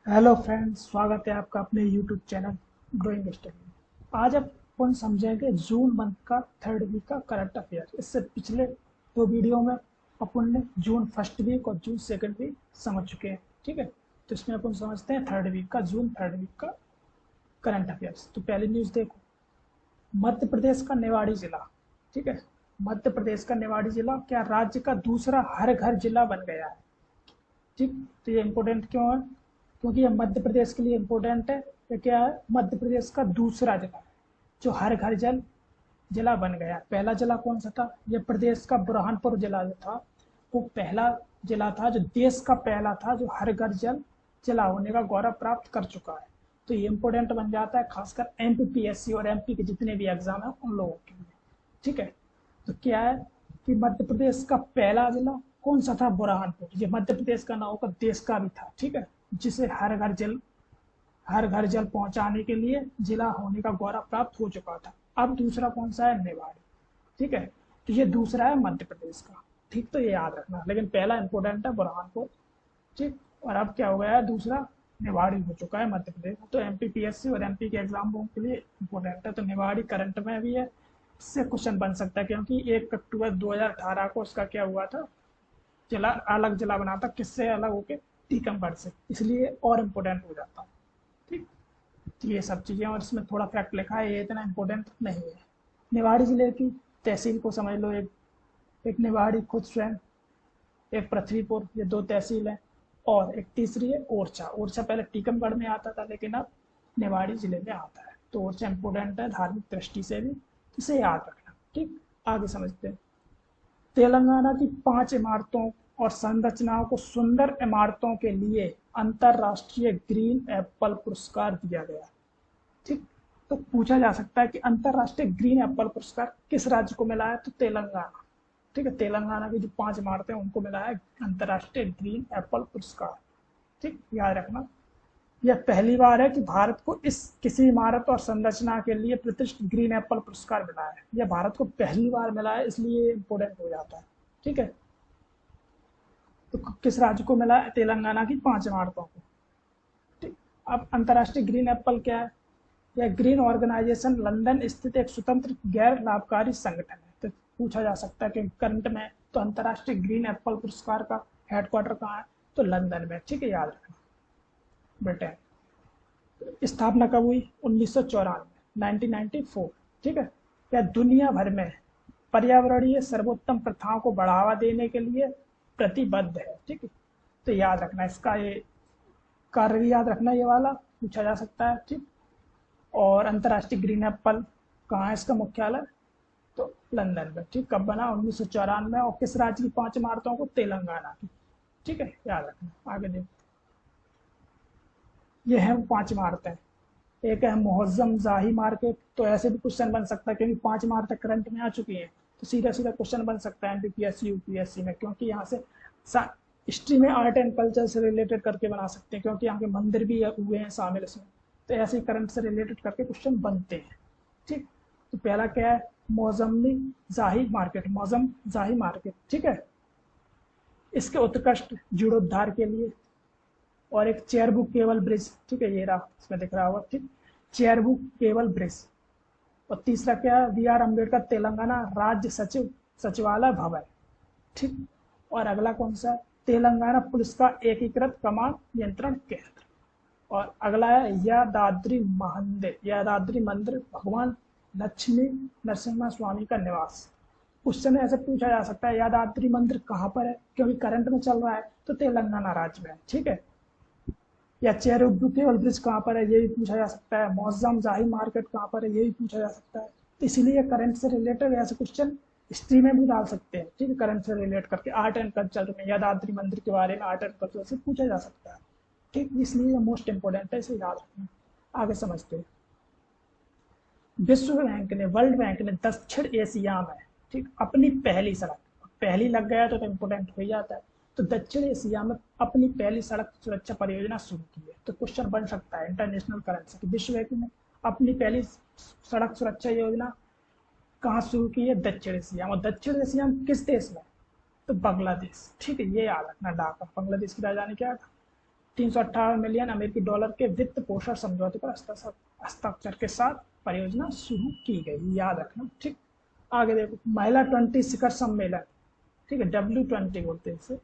Hello friends, स्वागत है आपका अपने यूट्यूब चैनल ग्रोइंग स्टडी में। आज अपन समझेंगे जून मंथ का थर्ड वीक का करंट अफेयर। इससे पिछले दो वीडियो में अपन ने जून फर्स्ट वीक और जून सेकंड वीक समझ चुके हैं। ठीक है, तो इसमें अपन समझते हैं जून थर्ड वीक का करंट अफेयर्स। तो पहली न्यूज़ देखो, मध्य प्रदेश का निवाड़ी जिला। ठीक है, मध्य प्रदेश का निवाड़ी जिला क्या राज्य का दूसरा हर घर जिला बन गया है। ठीक, तो ये इम्पोर्टेंट क्यों है? क्योंकि ये मध्य प्रदेश के लिए इम्पोर्टेंट है। ये क्या है? मध्य प्रदेश का दूसरा जिला है जो हर घर जल जिला बन गया। पहला जिला कौन सा था? ये प्रदेश का बुरहानपुर जिला जो था वो पहला जिला था, जो देश का पहला था जो हर घर जल जिला होने का गौरव प्राप्त कर चुका है। तो ये इम्पोर्टेंट बन जाता है खासकर एमपीपीएससी और एमपी के जितने भी एग्जाम है उन लोगों के लिए। ठीक है, तो क्या है कि मध्य प्रदेश का पहला जिला कौन सा था? बुरहानपुर। ये मध्य प्रदेश का ना होकर देश का भी था। ठीक है, जिसे हर घर जल पहुंचाने के लिए जिला होने का गौरव प्राप्त हो चुका था। अब दूसरा कौन सा है? निवाड़ी। ठीक है, तो ये दूसरा है मध्य प्रदेश का। ठीक, तो ये याद रखना, लेकिन पहला इंपोर्टेंट है बुरहानपुर। ठीक, और अब क्या हो गया है? दूसरा निवाड़ी हो चुका है मध्य प्रदेश। तो एमपीपीएससी और एमपी के एग्जामों के लिए इंपॉर्टेंट है। तो निवाड़ी करंट में भी है, इससे क्वेश्चन बन सकता है क्योंकि 1 अक्टूबर 2018 को उसका क्या हुआ था? जिला अलग जिला बना था, किससे अलग होके? टीकमगढ़ से, इसलिए और इम्पोर्टेंट हो जाता है। ठीक, तो ये सब चीज़ें, और इसमें थोड़ा फैक्ट लिखा है, ये इतना इम्पोर्टेंट नहीं है। निवाड़ी जिले की तहसील को समझ लो। एक निवाड़ी खुद स्वयं, एक पृथ्वीपुर, ये दो तहसील हैं। और एक तीसरी है ओरछा। ओरछा पहले टीकमगढ़ में आता था लेकिन अब निवाड़ी जिले में आता है। तो ओरछा इंपॉर्टेंट है धार्मिक दृष्टि से भी, इसे याद रखना। ठीक, आगे समझते हैं। तेलंगाना की 5 इमारतों और संरचनाओं को सुंदर इमारतों के लिए अंतरराष्ट्रीय ग्रीन एप्पल पुरस्कार दिया गया। ठीक, तो पूछा जा सकता है कि अंतरराष्ट्रीय ग्रीन एप्पल पुरस्कार किस राज्य को मिला है? तो तेलंगाना। ठीक है, तेलंगाना की जो 5 इमारतें उनको मिला है अंतरराष्ट्रीय ग्रीन एप्पल पुरस्कार। ठीक, याद रखना, यह पहली बार है कि भारत को इस किसी इमारत और संरचना के लिए प्रतिष्ठित ग्रीन एप्पल पुरस्कार मिला है। यह भारत को पहली बार मिला है, इसलिए इम्पोर्टेंट हो जाता है। ठीक है, तो किस राज्य को मिला है? तेलंगाना की 5 इमारतों को। ठीक, अब अंतर्राष्ट्रीय ग्रीन एप्पल क्या है? यह ग्रीन ऑर्गेनाइजेशन लंदन स्थित एक स्वतंत्र गैर लाभकारी संगठन है। तो पूछा जा सकता है कि करंट में तो अंतर्राष्ट्रीय ग्रीन एप्पल पुरस्कार का हेडक्वार्टर कहाँ है? तो लंदन में। ठीक है, याद रखना, ब्रिटेन। स्थापना कब हुई? 1994, 1994। ठीक है, यह दुनिया भर में पर्यावरणीय सर्वोत्तम प्रथाओं को बढ़ावा देने के लिए प्रतिबद्ध है। ठीक है, तो याद रखना, इसका ये कार्य भी याद रखना, ये वाला पूछा जा सकता है। ठीक, और अंतर्राष्ट्रीय ग्रीन एप्पल कहाँ है इसका मुख्यालय? तो लंदन में। ठीक, कब बना? 1994। और किस राज्य की 5 इमारतों को? तेलंगाना की। ठीक है, याद रखना। आगे देखो, ये है 5 इमारतें। एक है मुहज्जम जाही मार्केट। तो ऐसे भी क्वेश्चन बन सकता है क्योंकि 5 इमारतें करंट में आ चुकी हैं, तो सीधा सीधा क्वेश्चन बन सकता है एमपीपीएससी यूपीएससी में, क्योंकि यहाँ से हिस्ट्री में आर्ट एंड कल्चर से रिलेटेड करके बना सकते हैं, क्योंकि यहाँ के मंदिर भी हुए हैं शामिल इसमें। तो ऐसे ही करंट से रिलेटेड करके क्वेश्चन बनते हैं। ठीक, तो पहला क्या है? मौजमी जाही मार्केट, मौजम जाही मार्केट। ठीक है, इसके उत्कृष्ट जीर्णोद्धार के लिए। और एक चेयरबुक केबल ब्रिज। ठीक है, ये रहा, इसमें दिख रहा होगा। ठीक, चेयरबुक केबल ब्रिज। और तीसरा क्या है? बी आर अम्बेडकर तेलंगाना राज्य सचिवालय भवन। ठीक, और अगला कौन सा है? तेलंगाना पुलिस का एकीकृत कमान नियंत्रण केंद्र। और अगला है यादाद्री मंदिर, भगवान लक्ष्मी नरसिम्हा स्वामी का निवास। क्वेश्चन ऐसे पूछा जा सकता है यादाद्री मंदिर कहाँ पर है, क्योंकि करंट में चल रहा है, तो तेलंगाना राज्य में है। ठीक है, या चेयरबुक केबल ब्रिज कहाँ पर है, ये भी पूछा जा सकता है। मौजम जाही मार्केट कहाँ पर है, ये भी पूछा जा सकता है। तो इसीलिए करंट से रिलेटेड ऐसे क्वेश्चन हिस्ट्री में भी डाल सकते हैं। ठीक है, करंट से रिलेट करके आर्ट एंड कल्चर में यादाद्री मंदिर के बारे में आर्ट एंड कल्चर से पूछा जा सकता है। ठीक, इसलिए मोस्ट इंपोर्टेंट है, इसे याद रखना। आगे समझते हैं। वर्ल्ड बैंक ने दक्षिण एशिया में, ठीक, अपनी पहली सड़क, पहली लग गया तो इम्पोर्टेंट हो जाता है, तो दक्षिण एशिया में अपनी पहली सड़क सुरक्षा परियोजना शुरू की है। तो क्वेश्चन बन सकता है इंटरनेशनल करंट से कि विश्व बैंक ने अपनी पहली सड़क सुरक्षा योजना कहाँ शुरू की है? दक्षिण एशिया में। दक्षिण एशिया में किस देश में? तो बांग्लादेश। ठीक है, ये याद रखना। ढाका, बांग्लादेश की राजधानी क्या था? $318 मिलियन $318 के वित्त पोषण समझौते पर हस्ताक्षर के साथ परियोजना शुरू की गई, याद रखना। ठीक, आगे देखो, महिला 20 शिखर सम्मेलन, ठीक है, W20 बोलते हैं इसे,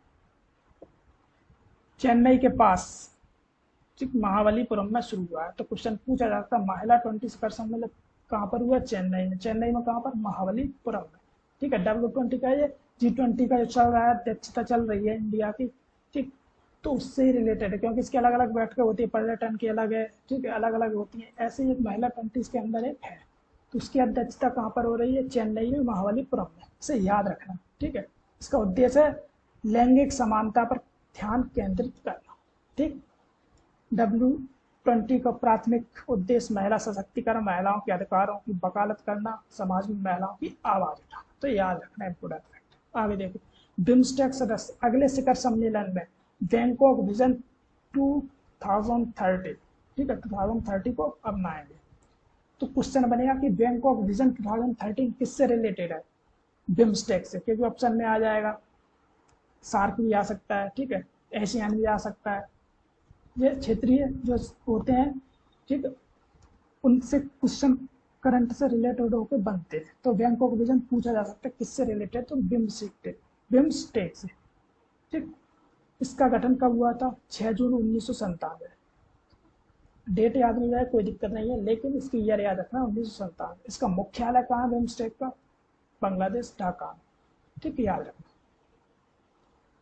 चेन्नई के पास, ठीक, महाबलीपुरम में शुरू हुआ है। तो क्वेश्चन पूछा जाता है महिला 20 शिखर सम्मेलन कहाँ पर हुआ? चेन्नई में। चेन्नई में कहाँ पर? महाबलीपुरम में। ठीक है, W20 का ये G20 का जो चल रहा है, अध्यक्षता चल रही है इंडिया की, ठीक, तो उससे ही रिलेटेड है, क्योंकि इसकी अलग अलग बैठकें होती है, पर्यटन की अलग है, ठीक है, अलग अलग होती है। ऐसे ही एक महिला 20 के अंदर एक है, तो उसकी अध्यक्षता कहाँ पर हो रही है? चेन्नई में, महाबलीपुरम में। इसे याद रखना। ठीक है, इसका उद्देश्य है लैंगिक समानता पर ध्यान केंद्रित करना। ठीक, W20 का प्राथमिक उद्देश्य महिला सशक्तिकरण, महिलाओं के अधिकारों की वकालत करना, समाज में महिलाओं की आवाज उठाना। तो याद रखना इम्पोर्टेंट फैक्ट। आगे देखो, बिम्स्टेक सदस्य अगले शिखर सम्मेलन में बैंकॉक विजन 2030, ठीक है, 2030 को अपनाएंगे। तो क्वेश्चन बनेगा कि बैंकॉक विजन 2030 किससे रिलेटेड है? बिम्स्टेक से, क्योंकि ऑप्शन में आ जाएगा। सार्क भी आ सकता है, ठीक है, एशियान भी आ सकता है, ये क्षेत्रीय जो होते हैं, ठीक, उनसे क्वेश्चन करंट से रिलेटेड होकर बनते हैं। तो बैंकॉक विजन पूछा जा सकता है किससे रिलेटेड? तो बिम्स्टेक से। ठीक, इसका गठन कब हुआ था? 6 जून 1997। डेट याद नहीं जाए कोई दिक्कत नहीं है, लेकिन इसकी ईयर याद रखना, 1997। इसका मुख्यालय कहाँ है बिम्स्टेक का? बांग्लादेश, ढाका में। ठीक, याद रखना।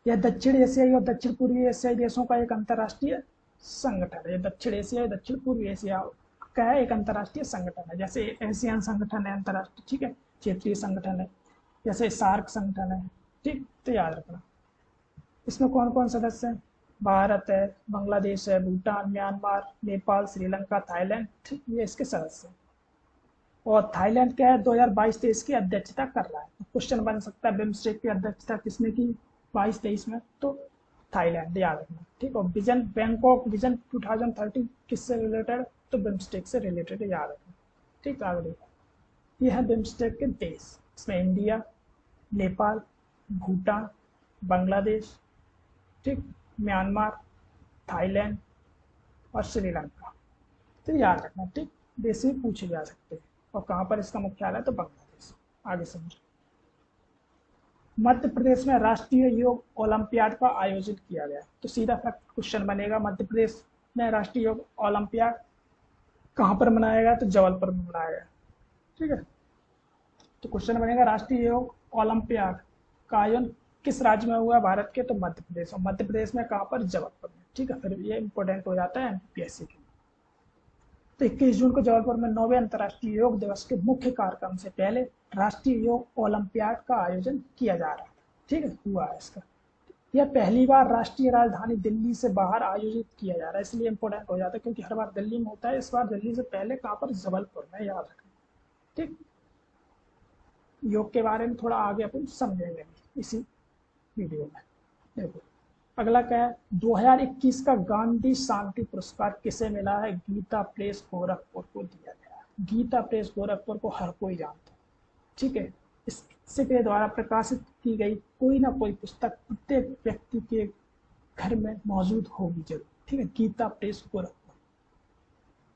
यह दक्षिण एशियाई और दक्षिण पूर्वी एशियाई देशों का एक अंतर्राष्ट्रीय संगठन है। दक्षिण एशिया, दक्षिण पूर्वी एशिया का है एक अंतर्राष्ट्रीय संगठन है। जैसे एशियन संगठन है अंतर्राष्ट्रीय, ठीक है, क्षेत्रीय संगठन है, जैसे सार्क संगठन है। ठीक, तो याद रखना। इसमें कौन कौन सदस्य हैं? भारत है, बांग्लादेश है, भूटान, म्यांमार, नेपाल, श्रीलंका, थाईलैंड, ठीक, ये इसके सदस्य हैं। और थाईलैंड क्या है? 2022-23 की अध्यक्षता कर रहा है। क्वेश्चन बन सकता है बिम्स्टेक की अध्यक्षता किसने की 22-23 में? तो थाईलैंड, याद रखना। ठीक, और विजन बैंकॉक विजन 2030 किससे रिलेटेड? तो बिम्स्टेक से रिलेटेड, याद रखना। ठीक, आगे देखो, ये है बिम्स्टेक के देश। इसमें इंडिया, नेपाल, भूटान, बांग्लादेश, ठीक, म्यांमार, थाईलैंड और श्रीलंका। तो याद रखना। ठीक, देश भी पूछे जा सकते हैं। और कहाँ पर इसका मुख्यालय? तो बांग्लादेश। आगे समझो, मध्य प्रदेश में राष्ट्रीय योग ओलंपियाड का आयोजन किया गया। तो सीधा क्वेश्चन बनेगा, मध्य प्रदेश में राष्ट्रीय योग ओलंपियाड कहाँ पर मनाया गया? तो जबलपुर में मनाया गया। ठीक है, तो क्वेश्चन बनेगा राष्ट्रीय योग ओलंपियाड का आयोजन किस राज्य में हुआ? भारत के, तो मध्य प्रदेश। और मध्य प्रदेश में कहाँ पर? जबलपुर में। ठीक है, फिर ये इंपॉर्टेंट हो जाता है एमपीएससी के लिए। तो 21 जून को जबलपुर में 9वें अंतर्राष्ट्रीय योग दिवस के मुख्य कार्यक्रम से पहले राष्ट्रीय योग ओलंपियाड का आयोजन किया जा रहा था। ठीक है, हुआ है इसका। यह पहली बार राष्ट्रीय राजधानी दिल्ली से बाहर आयोजित किया जा रहा है, इसलिए इंपॉर्टेंट हो जाता है, क्योंकि हर बार दिल्ली में होता है, इस बार दिल्ली से पहले कहाँ पर? जबलपुर में, याद रखना। ठीक, योग के बारे में थोड़ा आगे अपन समझेंगे इसी वीडियो में। देखो, अगला क्या है? 2021 का गांधी शांति पुरस्कार किसे मिला है? गीता प्रेस गोरखपुर को दिया गया। गीता प्रेस गोरखपुर को हर कोई जानता है। ठीक है, इसके द्वारा प्रकाशित की गई कोई ना कोई पुस्तक प्रत्येक व्यक्ति के घर में मौजूद होगी जरूर। ठीक है, गीता प्रेस गोरखपुर।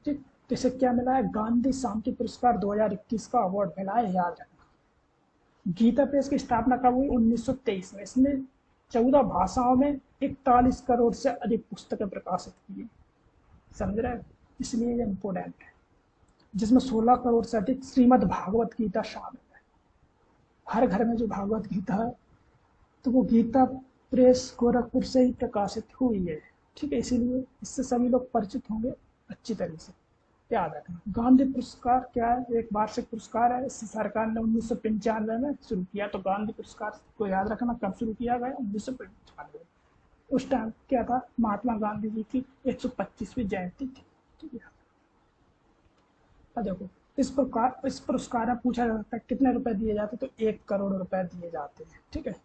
ठीक, तो इसे क्या मिला है? गांधी शांति पुरस्कार 2021 का अवार्ड मिला है, याद रखना। गीता प्रेस की स्थापना कब हुई? 1923 में। इसने 14 भाषाओं में 41 करोड़ से अधिक पुस्तकें प्रकाशित की। समझ रहे हैं? इसलिए ये इम्पोर्टेंट है, जिसमें 16 करोड़ से अधिक श्रीमद् भागवत गीता शामिल है। हर घर में जो भागवत गीता है, तो वो गीता प्रेस गोरखपुर से ही प्रकाशित हुई है। ठीक है, इसीलिए इससे सभी लोग परिचित होंगे अच्छी तरह से, याद रखना। गांधी पुरस्कार क्या है? एक वार्षिक पुरस्कार है, इसे सरकार ने 1995 में शुरू किया। तो गांधी पुरस्कार को याद रखना, कब शुरू किया गया? 1995। उस टाइम क्या था? महात्मा गांधी जी की 125वीं जयंती थी। ठीक है, अब देखो, इस पुरस्कार में पूछा जाता है कितने रुपए दिए जाते? तो 1 करोड़ रुपए दिए जाते हैं। ठीक है,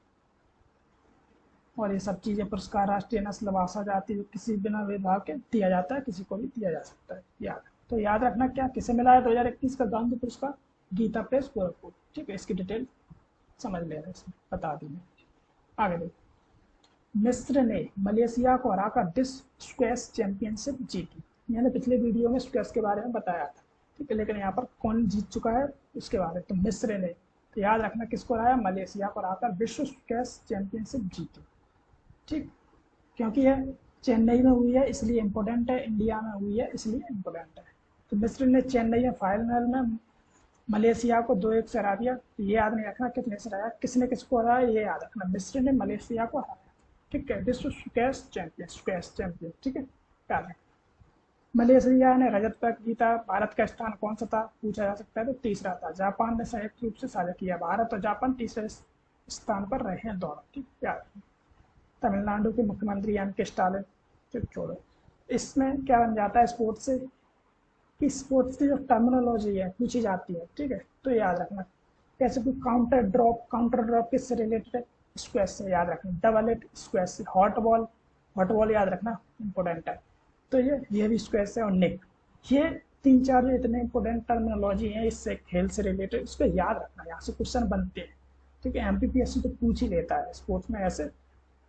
और ये सब चीजें पुरस्कार राष्ट्रीय नस्ल, भाषा, जाति, किसी बिना भेदभाव के दिया जाता है, किसी को भी दिया जा सकता है, याद। तो याद रखना क्या किसे मिला है 2021 का गांधी पुरस्कार? गीता प्रेस गोरखपुर। ठीक है, इसकी डिटेल समझ लेना, इसमें बता दी मैं। आगे देखो, मिस्र ने मलेशिया को हराकर विश्व स्क्वैश चैंपियनशिप जीती। मैंने पिछले वीडियो में स्क्वैश के बारे में बताया था, ठीक है, लेकिन यहाँ पर कौन जीत चुका है उसके बारे में, तो मिस्र ने। तो याद रखना किसको हराया, मलेशिया को हराकर विश्व स्क्वैश चैंपियनशिप जीती। ठीक, क्योंकि यह चेन्नई में हुई है इसलिए इम्पोर्टेंट है, इंडिया में हुई है इसलिए इम्पोर्टेंट है। तो मिस्र ने चेन्नई में फाइनल में मलेशिया को 2-1 से हरा दिया। ये याद नहीं रखना कितने से हराया, किसने किसको हराया, ये याद रखना, मिस्र ने मलेशिया को हराया। ठीक है, विश्व स्क्वैश चैंपियन, ठीक है, याद रखना। मलेशिया ने रजत पदक जीता। भारत का स्थान कौन सा था पूछा जा सकता है, तो तीसरा था। जापान ने संयुक्त रूप से साझा किया। भारत और जापान तीसरे स्थान पर रहे हैं दोनों। ठीक, याद रखना। तमिलनाडु के मुख्यमंत्री एम.के. स्टालिन। चुप छोड़ो, इसमें क्या बन जाता है स्पोर्ट्स से कि स्पोर्ट्स की जो टर्मिनोलॉजी है पूछी जाती है। ठीक है, तो याद रखना कैसे कोई काउंटर ड्रॉप किससे रिलेटेड है, स्क्वैश से। याद रखना डबल हिट स्क्वैश से। हॉट बॉल याद रखना इंपॉर्टेंट है, तो ये भी स्क्वैश है। और निक, ये 3-4 जो इतने इंपॉर्टेंट टर्मिनोलॉजी है इससे खेल से रिलेटेड, उसको याद रखना, यहाँ से क्वेश्चन बनते हैं। ठीक है, एमपीपीएससी तो पूछ ही लेता है स्पोर्ट्स में ऐसे।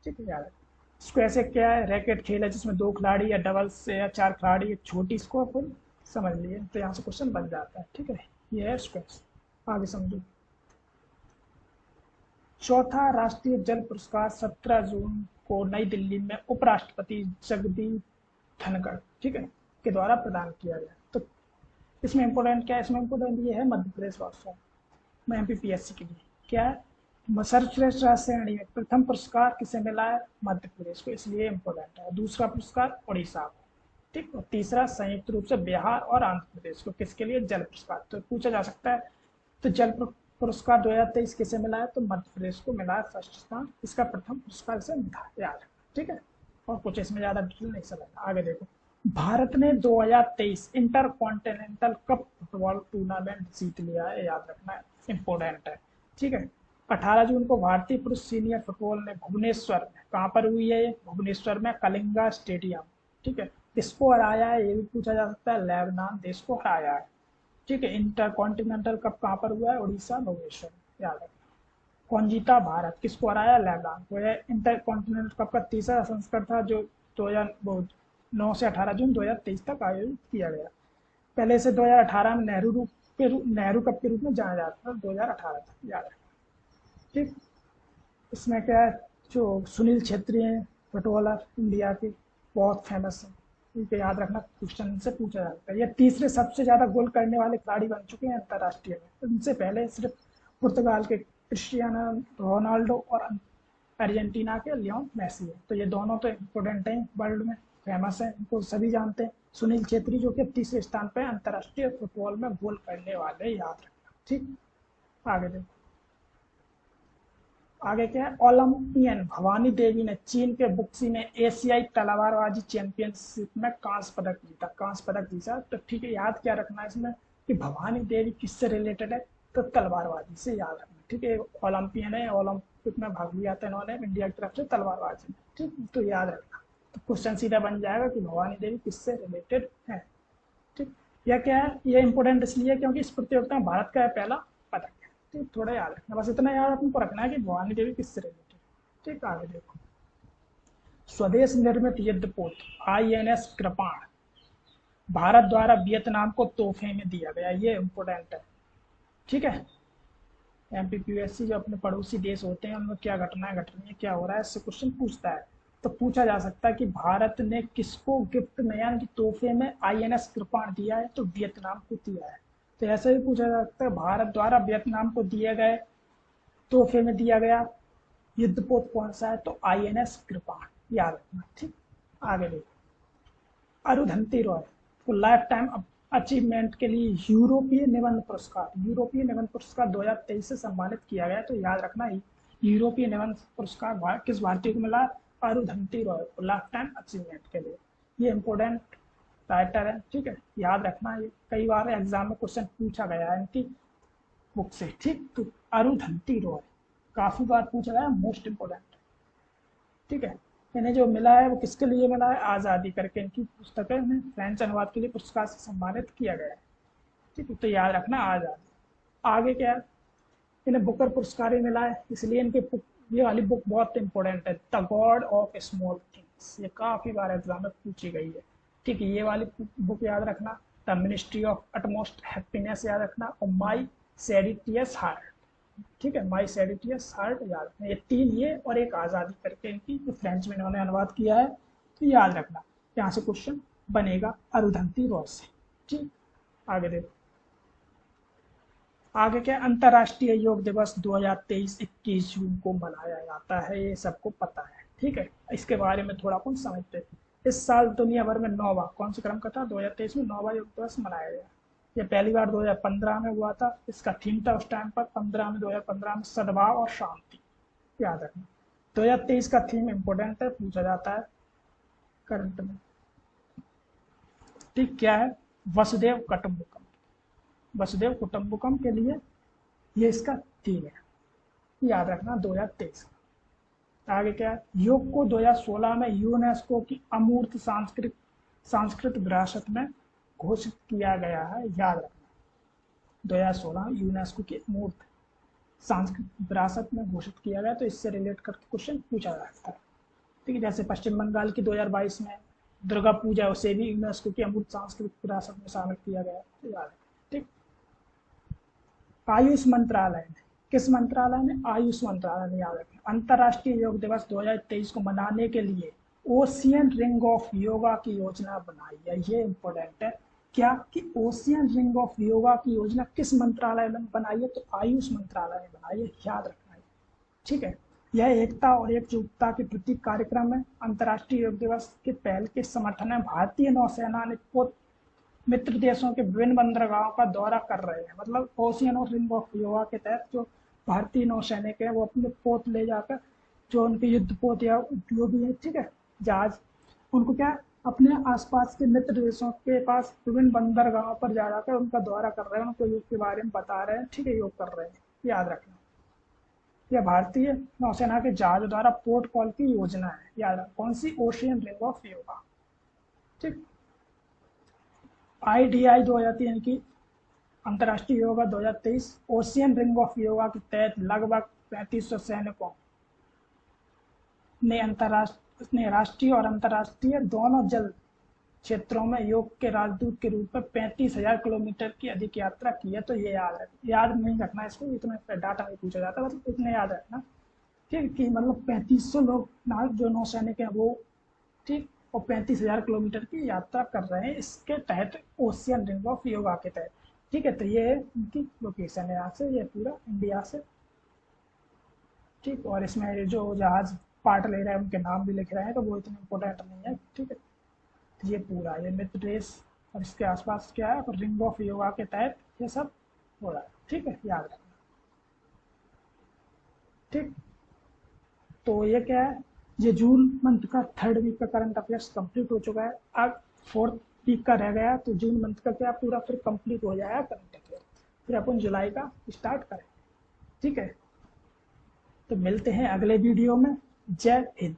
ठीक है, याद रखना। स्क्वैश एक क्या है, रैकेट खेल है जिसमें 2 खिलाड़ी या डबल्स से या 4 खिलाड़ी, एक छोटी स्कोर समझ लिए, तो यहाँ से क्वेश्चन बन जाता है। ठीक है, ये है स्क्वैश। आगे समझो। चौथा राष्ट्रीय जल पुरस्कार 17 जून को नई दिल्ली में उपराष्ट्रपति जगदीप धनखड़, ठीक है, के द्वारा प्रदान किया गया। तो इसमें इंपॉर्टेंट क्या है, इसमें इंपॉर्टेंट ये है मध्य प्रदेश वासियों में एमपीपीएससी के लिए क्या है, सर्वश्रेष्ठ राज्य श्रेणी में प्रथम पुरस्कार किसे मिला है, मध्य प्रदेश को, इसलिए इंपॉर्टेंट है। दूसरा पुरस्कार उड़ीसा को। ठीक, और तीसरा संयुक्त रूप से बिहार और आंध्र प्रदेश को। किसके लिए, जल पुरस्कार। तो पूछा जा सकता है, तो जल पुरस्कार 2023 किसे मिला है, तो मध्य प्रदेश को मिला है फर्स्ट स्थान। इसका प्रथम पुरस्कार से मिला, याद रखना। ठीक है, और कुछ इसमें ज्यादा डिटेल नहीं समझना। आगे देखो, भारत ने 2023 Intercontinental Cup football tournament जीत लिया है, याद रखना इंपॉर्टेंट है। ठीक है, 18 जून को भारतीय पुरुष सीनियर फुटबॉल ने भुवनेश्वर में, कहाँ पर हुई है ये, भुवनेश्वर में कलिंगा स्टेडियम। ठीक है, किसको हराया है ये भी पूछा जा सकता है, लेबनान देश को हराया है। ठीक है, इंटर कॉन्टिनेंटल कप कहाँ पर हुआ है, उड़ीसा भुवनेश्वर, याद रखना। कौन जीता, भारत। किसको हराया, लेबनान को। यह इंटर कॉन्टिनेंटल कप का तीसरा संस्करण था जो 2009 से 18 जून 2023 तक आयोजित किया गया। पहले से 2018 में नेहरू कप के रूप में जाना जाता था, 2018 तक, याद रखना। ठीक, इसमें क्या है, जो सुनील छेत्री हैं फुटबॉलर इंडिया के, बहुत फेमस है, ठीक है, याद रखना, क्वेश्चन से पूछा जाता है। ये तीसरे सबसे ज्यादा गोल करने वाले खिलाड़ी बन चुके हैं अंतर्राष्ट्रीय में। उनसे पहले सिर्फ पुर्तगाल के क्रिस्टियानो रोनाल्डो और अर्जेंटीना के लियोन मेसी है। तो ये दोनों तो इम्पोर्टेंट हैं, वर्ल्ड में फेमस है, इनको सभी जानते हैं। सुनील छेत्री जो कि तीसरे स्थान पर अंतर्राष्ट्रीय फुटबॉल में गोल करने वाले, याद रखना। ठीक, आगे देखो। आगे क्या है, ओलंपियन भवानी देवी ने चीन के बुक्सी में एशियाई तलवारबाजी चैंपियनशिप में कांस्य पदक जीता। तो ठीक है, याद क्या रखना है इसमें कि भवानी देवी किससे रिलेटेड है, तो तलवारबाजी से, याद रखना। ठीक है, ओलंपियन है, ओलंपिक में भाग लिया था इन्होंने इंडिया की तरफ से तलवारबाजी में। ठीक, तो याद रखना। तो क्वेश्चन सीधा बन जाएगा कि भवानी देवी किससे रिलेटेड है। ठीक, यह क्या है, ये इंपोर्टेंट इसलिए क्योंकि इस प्रतियोगिता में भारत का पहला पदक है। ठीक, थोड़ा याद रखना, बस इतना याद आपको रखना है कि भवानी देवी किससे रिलेटेड। ठीक, आगे देखो। स्वदेश निर्मित युद्धपोत INS कृपाण भारत द्वारा वियतनाम को तोहफे में दिया गया, ये इंपोर्टेंट है। ठीक है, एमपीपीएससी जो अपने पड़ोसी देश होते हैं उनमें क्या घटनाएं घट रही है, क्या हो रहा है, इससे क्वेश्चन पूछता है। तो पूछा जा सकता है कि भारत ने किसको गिफ्ट में यानी कि तोहफे में INS कृपाण दिया है, तो वियतनाम को दिया है। तो ऐसे भी पूछा जा सकता है भारत द्वारा वियतनाम को दिए गए तोहफे में दिया गया युद्धपोत कौन सा है, तो INS कृपाण, याद रखना। ठीक, आगे देखो। अरुंधति रॉय को लाइफ टाइम अचीवमेंट के लिए यूरोपीय निबंध पुरस्कार 2023 से सम्मानित किया गया। तो याद रखना, यूरोपीय निबंध पुरस्कार किस भारतीय को मिला, अरुंधति रॉय को लाइफ टाइम अचीवमेंट के लिए। ये इंपोर्टेंट राइटर है। ठीक है, याद रखना, ये कई बार एग्जाम में क्वेश्चन पूछा गया है इनकी बुक से। ठीक, तो अरुंधति रॉय काफी बार पूछा गया, मोस्ट इंपोर्टेंट। ठीक है, इन्हें जो मिला है वो किसके लिए मिला है, आज़ादी करके इनकी पुस्तक है, इन्हें फ्रेंच अनुवाद के लिए पुरस्कार से सम्मानित किया गया है। ठीक है, तो याद रखना आज़ादी। आगे क्या है, इन्हें बुकर पुरस्कार ही मिला है, इसलिए इनके ये वाली बुक बहुत इंपॉर्टेंट है, the God of small things, ये काफी बार एग्जाम में पूछी गई है। ठीक है, ये वाली बुक याद रखना, the ministry of utmost happiness याद रखना, और माई सेडिटियस हार्ट। ठीक है, माई सेडिटियस हार्ट याद रखना। ये तीन, ये और एक आज़ादी करके इनकी, जो फ्रेंच में इन्होंने अनुवाद किया है, तो याद रखना। यहाँ से क्वेश्चन बनेगा अरुंधति रॉय से। ठीक, आगे देखो, आगे क्या, अंतर्राष्ट्रीय योग दिवस 2023 21 जून को मनाया जाता है, ये सबको पता है। ठीक है, इसके बारे में थोड़ा कुछ समझते हैं। इस साल दुनिया भर में 9वां, कौन से क्रम का था, 2023 में 9वां योग दिवस मनाया गया। ये पहली बार 2015 में हुआ था। इसका थीम था उस टाइम पर 2015 में सद्भाव और शांति, याद रखना। 2023 का थीम इंपोर्टेंट है, पूछा जाता है करंट में। ठीक, क्या है, वसुदेव कुटुंबकम। वसुदेव कुटुंबकम के लिए ये इसका थीम है, याद रखना 2023। आगे क्या है, योग को 2016 में यूनेस्को की अमूर्त सांस्कृतिक विरासत में घोषित किया गया है, याद रखना। 2016 यूनेस्को की अमूर्त सांस्कृतिक विरासत में घोषित किया गया, तो इससे रिलेट करके क्वेश्चन पूछा जा सकता है। ठीक है, जैसे पश्चिम बंगाल की 2022 में दुर्गा पूजा, उसे भी यूनेस्को की अमूर्त सांस्कृतिक विरासत में शामिल किया गया, तो याद है। ठीक, आयुष मंत्रालय ने, किस मंत्रालय ने, आयुष मंत्रालय ने, याद रखें, अंतर्राष्ट्रीय योग दिवस 2023 को मनाने के लिए ओशियन रिंग ऑफ योगा की योजना बनाई है। ये इंपॉर्टेंट है, क्या कि ओशियन रिंग ऑफ योगा की योजना किस मंत्रालय ने बनाई है, तो आयुष मंत्रालय ने बनाई है, याद रखना है। ठीक है, यह एकता और एकजुटता के प्रतीक कार्यक्रम है। अंतर्राष्ट्रीय योग दिवस के पहल के समर्थन में भारतीय नौसेना ने मित्र देशों के विभिन्न बंदरगाहों का दौरा कर रहे हैं। मतलब ओशियन और रिंग ऑफ योगा के तहत जो भारतीय नौसैनिक है, वो अपने पोत ले जाकर, जो उनके युद्ध पोत या जो भी है, ठीक है, जहाज, उनको क्या, अपने आसपास के मित्र देशों के पास विभिन्न बंदरगाहों पर जा जाकर उनका दौरा कर रहे हैं, उनको योग के बारे में बता रहे हैं। ठीक है, योग कर रहे हैं, याद रखना। यह भारतीय नौसेना के जहाज द्वारा पोर्ट कॉल की योजना है, याद रखना। कौन सी, ओशियन रिंग ऑफ योगा। ठीक, IDI 2003 की अंतर्राष्ट्रीय yoga 2023 ocean ring of yoga के तहत लगभग 3500 सैनिकों ने राष्ट्रीय और अंतर्राष्ट्रीय दोनों जल क्षेत्रों में योग के राजदूत के रूप में 35,000 किलोमीटर की अधिक यात्रा की है। तो ये याद नहीं रखना, इसको इतना डाटा नहीं पूछा जाता, मतलब इतने याद रखना। ठीक, कि मतलब 3500 लोग जो नौसैनिक हैं वो, ठीक, और 35,000 किलोमीटर की यात्रा कर रहे हैं इसके तहत, ओशियन रिंग ऑफ योगा के तहत। ठीक है, तो ये उनकी लोकेशन है, यहाँ से ये पूरा इंडिया से। ठीक, और इसमें जो जहाज पार्ट ले रहे हैं उनके नाम भी लिख रहे हैं, तो वो इतना इम्पोर्टेंट नहीं है। ठीक है, तो ये पूरा, ये मित्र देश और इसके आसपास क्या है, रिंग ऑफ योगा के तहत ये सब हो रहा है। ठीक है, याद रखना। ठीक, तो ये क्या है, ये जून मंथ का 3rd वीक का करंट अफेयर्स कंप्लीट हो चुका है। अब 4th वीक का रह गया, तो जून मंथ का क्या पूरा फिर कंप्लीट हो जाएगा करंट अफेयर, फिर अपन जुलाई का स्टार्ट करें। ठीक है, तो मिलते हैं अगले वीडियो में। जय हिंद।